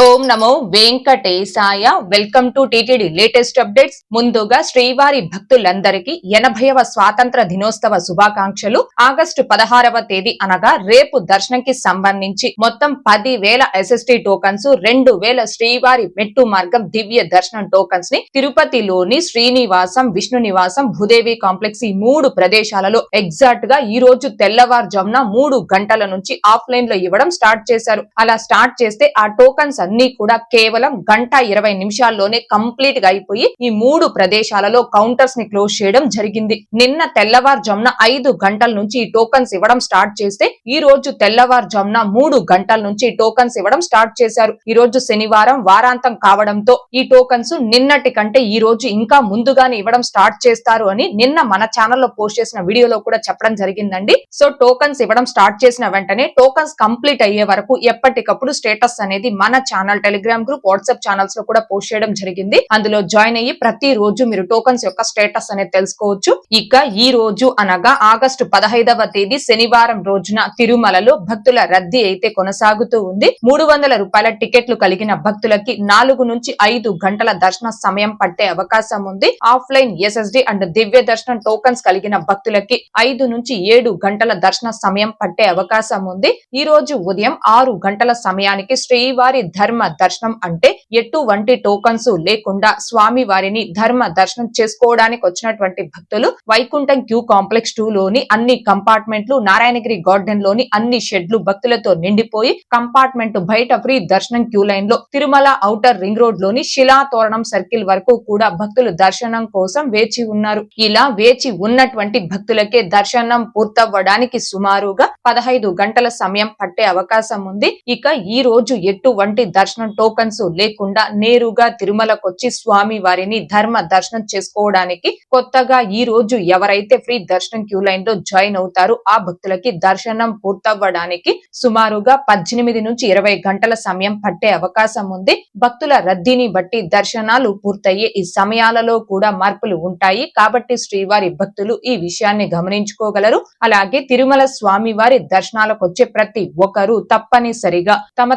Om Namo Venkatesaya. Welcome to TTD latest updates. ముందుగా శ్రీవారి భక్తులందరికీ 80వ స్వాతంత్ర దినోత్సవ శుభాకాంక్షలు. ఆగస్టు 16వ తేదీ అనగా రేపు దర్శనంకి సంబంధించి మొత్తం 10,000 SST టోకన్స్, 2,000 శ్రీవారి మెట్టు మార్గం దివ్య దర్శనం టోకన్స్ ని తిరుపతిలోని శ్రీనివాసం, విష్ణు నివాసం, భూదేవి కాంప్లెక్స్ ఈ 3 ప్రదేశాలలో ఎగ్జాక్ట్ గా ఈ రోజు తెల్లవారుజామున 3 గంటల నుంచి ఆఫ్లైన్ లో ఇవ్వడం స్టార్ట్ చేశారు. అలా స్టార్ట్ చేస్తే ఆ టోకన్స్ అన్ని కూడా కేవలం 1:20 నిమిషాల్లోనే కంప్లీట్ గా అయిపోయి ఈ 3 ప్రదేశాలలో కౌంటర్స్ ని క్లోజ్ చేయడం జరిగింది. నిన్న తెల్లవారుజామున 5 గంటల నుంచి ఈ టోకన్స్ ఇవ్వడం స్టార్ట్ చేస్తే ఈ రోజు తెల్లవారుజామున 3 గంటల నుంచి టోకన్స్ ఇవ్వడం స్టార్ట్ చేశారు. ఈ రోజు శనివారం వారాంతం కావడంతో ఈ టోకన్స్ నిన్నటి కంటే ఈ రోజు ఇంకా ముందుగానే ఇవ్వడం స్టార్ట్ చేస్తారు అని నిన్న మన ఛానల్లో పోస్ట్ చేసిన వీడియోలో కూడా చెప్పడం జరిగిందండి. సో టోకన్స్ ఇవ్వడం స్టార్ట్ చేసిన వెంటనే టోకన్స్ కంప్లీట్ అయ్యే వరకు ఎప్పటికప్పుడు స్టేటస్ అనేది మన channel, Telegram group, WhatsApp channels లో కూడా పోస్ట్ చేయడం జరిగింది. అందులో జాయిన్ అయ్యి ప్రతి రోజు మీరు టోకన్స్ యొక్క స్టేటస్ అనేది తెలుసుకోవచ్చు. ఇక ఈ రోజు అనగా ఆగస్టు 15వ తేదీ శనివారం రోజున తిరుమలలో భక్తుల రద్దీ అయితే కొనసాగుతూ ఉంది. 300 రూపాయల టికెట్లు కలిగిన భక్తులకి 4 నుంచి 5 గంటల దర్శన సమయం పట్టే అవకాశం ఉంది. ఆఫ్లైన్ SSD అండ్ దివ్య దర్శనం టోకన్స్ కలిగిన భక్తులకి 5 నుంచి 7 గంటల దర్శన సమయం పట్టే అవకాశం ఉంది. ఈ రోజు ఉదయం 6 గంటల సమయానికి శ్రీవారి ధర్మ దర్శనం అంటే ఎటువంటి టోకన్స్ లేకుండా స్వామి వారిని ధర్మ దర్శనం చేసుకోవడానికి వచ్చినటువంటి భక్తులు వైకుంఠం క్యూ కాంప్లెక్స్ 2 లోని అన్ని కంపార్ట్మెంట్లు, నారాయణగిరి గార్డెన్ లోని అన్ని షెడ్లు భక్తులతో నిండిపోయి కంపార్ట్మెంట్ బయట ఫ్రీ దర్శనం క్యూ లైన్ లో తిరుమల ఔటర్ రింగ్ రోడ్ లోని శిలాతోరణం సర్కిల్ వరకు కూడా భక్తులు దర్శనం కోసం వేచి ఉన్నారు. ఇలా వేచి ఉన్నటువంటి భక్తులకే దర్శనం పూర్తవ్వడానికి సుమారుగా 15 గంటల సమయం పట్టే అవకాశం ఉంది. ఇక ఈ రోజు ఎటువంటి దర్శనం టోకన్స్ లేకుండా నేరుగా తిరుమలకొచ్చి స్వామి వారిని ధర్మ దర్శనం చేసుకోవడానికి కొత్తగా ఈ రోజు ఎవరైతే ఫ్రీ దర్శనం క్యూ లైన్ లో జాయిన్ అవుతారో ఆ భక్తులకి దర్శనం పూర్తవ్వడానికి సుమారుగా 18 నుంచి 20 గంటల సమయం పట్టే అవకాశం ఉంది. భక్తుల రద్దీని బట్టి దర్శనాలు పూర్తయ్యే ఈ సమయాలలో కూడా మార్పులు ఉంటాయి. కాబట్టి శ్రీవారి భక్తులు ఈ విషయాన్ని గమనించుకోగలరు. అలాగే తిరుమల స్వామి వారి దర్శనాలకు వచ్చే ప్రతి ఒక్కరూ తప్పనిసరిగా తమ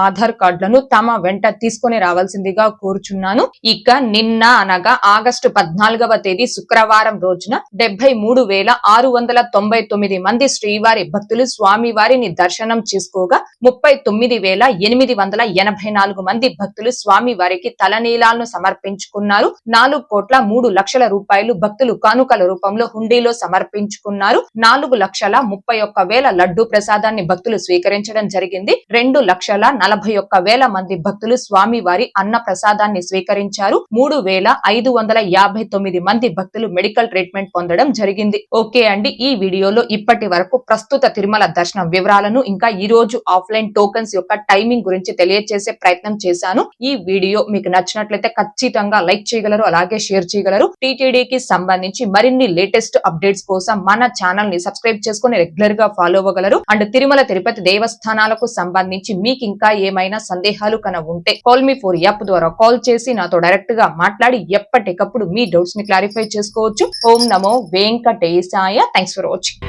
ఆధార్ కార్డులను తమ వెంట తీసుకుని రావాల్సిందిగా కోరుచున్నాను. ఇక నిన్న అనగా ఆగస్టు 14వ తేదీ శుక్రవారం రోజున 73,699 మంది శ్రీవారి భక్తులు స్వామి వారిని దర్శనం చేసుకోగా 39,884 మంది భక్తులు స్వామి వారికి తలనీలాలను సమర్పించుకున్నారు. 4,03,00,000 రూపాయలు భక్తులు కానుకల రూపంలో హుండీలో సమర్పించుకున్నారు. 4,31,000 లడ్డూ ప్రసాదాన్ని భక్తులు స్వీకరించడం జరిగింది. 2,41,000 మంది భక్తులు స్వామి వారి అన్న ప్రసాదాన్ని స్వీకరించారు. 3,559 మంది భక్తులు మెడికల్ ట్రీట్మెంట్ పొందడం జరిగింది. ఓకే అండి, ఈ వీడియోలో ఇప్పటి వరకు ప్రస్తుత తిరుమల దర్శనం వివరాలను ఇంకా ఈ రోజు ఆఫ్లైన్ టోకన్స్ యొక్క టైమింగ్ గురించి తెలియజేసే ప్రయత్నం చేశాను. ఈ వీడియో మీకు నచ్చినట్లయితే ఖచ్చితంగా లైక్ చేయగలరు, అలాగే షేర్ చేయగలరు. టీటీడీకి సంబంధించి మరిన్ని లేటెస్ట్ అప్డేట్స్ కోసం మన ఛానల్ ని సబ్స్క్రైబ్ చేసుకుని రెగ్యులర్ గా ఫాలో అవ్వగలరు. అండ్ తిరుమల తిరుపతి దేవస్థానాలకు సంబంధించి మీకు ఇంకా ఏమైనా సందేహాలు ఉంటే కాల్ మీ 4 యాప్ ద్వారా కాల్ చేసి నాతో డైరెక్ట్ గా మాట్లాడి ఎప్పటికప్పుడు మీ డౌట్స్ ని క్లారిఫై చేసుకోవచ్చు. ఓం నమో వెంకటేశాయ. Thanks for watching.